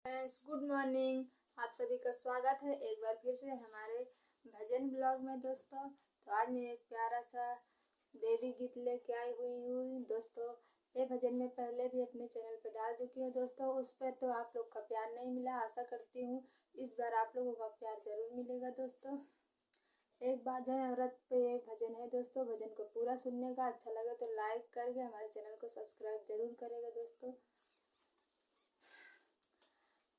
Friends, good morning. आप सभी का स्वागत है एक बार फिर से हमारे भजन ब्लॉग में दोस्तों। तो आज मैं एक प्यारा सा देवी गीत लेके आई हुई हूँ दोस्तों। ये भजन मैं पहले भी अपने चैनल पर डाल चुकी हूँ दोस्तों। उस पर तो आप लोग का प्यार नहीं मिला, आशा करती हूँ इस बार आप लोगों का प्यार जरूर मिलेगा दोस्तों। एक बाजन औरत पे ये भजन है दोस्तों। भजन को पूरा सुनने का, अच्छा लगे तो लाइक करके हमारे चैनल को सब्सक्राइब जरूर करेगा दोस्तों।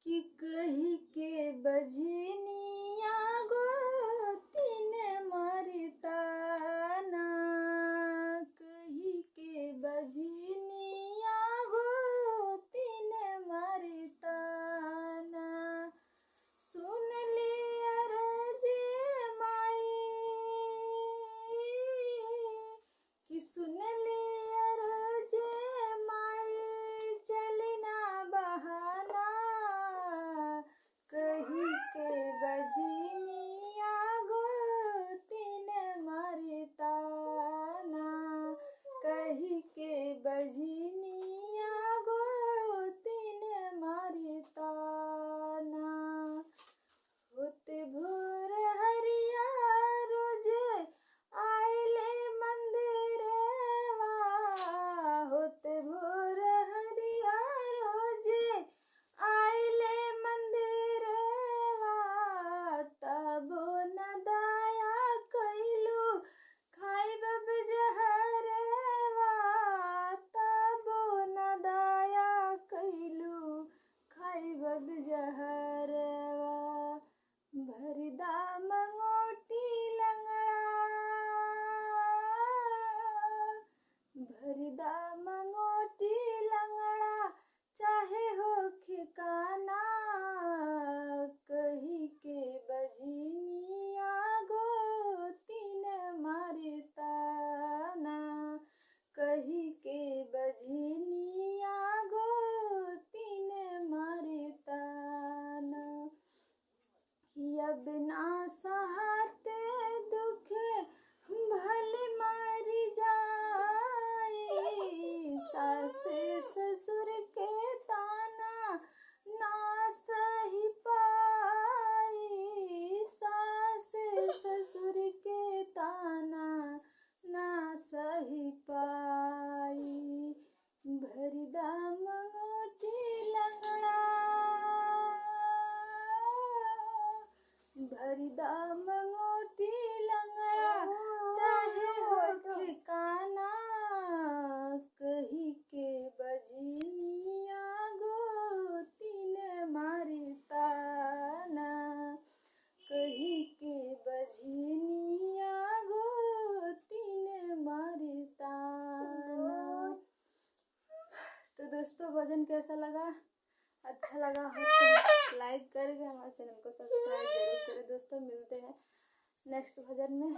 कि कही के बजनिया गोतिन मरता ना, कही के बजनिया गोतिन मरता ना, सुन लिया रे माई कि सुन लिया रे माई चलना बहाना, कही के बजनिया गोतिन मरता ना, कही के बजनिया गोतिन मरता ना। होते भोर हरिया रोज आइले मंदिरवा, होते भोर हरिया रोज आइले मंदिरवा, तबो न दया कइलू खाइब जहरवा, तबो न दया कइलू खाइब जहरवा। भरदा मंगोटी लंगड़ा, भरदा मंगोटी लंगड़ा चाहे हो खिकाना, कही के बजनिया गोतिन मरता ना, कही के बजनिया गोतिन मरता ना। अब ना सहते दुख भले मर जाए, सास ससुर के ताना ना सही पाई, सास ससुर के ताना ना सही पाई। भरदा मंगोटी लंगड़ा, भरदा मंगोटी लंगड़ा चाहे हो ठिकाना, कही के बजनिया गोतिन मरता ना, कही के बजनिया गोतिन मरता ना। तो दोस्तों, भजन कैसा लगा? अच्छा लगा हो तो लाइक करके हमारे चैनल को सब्सक्राइब जरूर करें दोस्तों। मिलते हैं नेक्स्ट भजन में।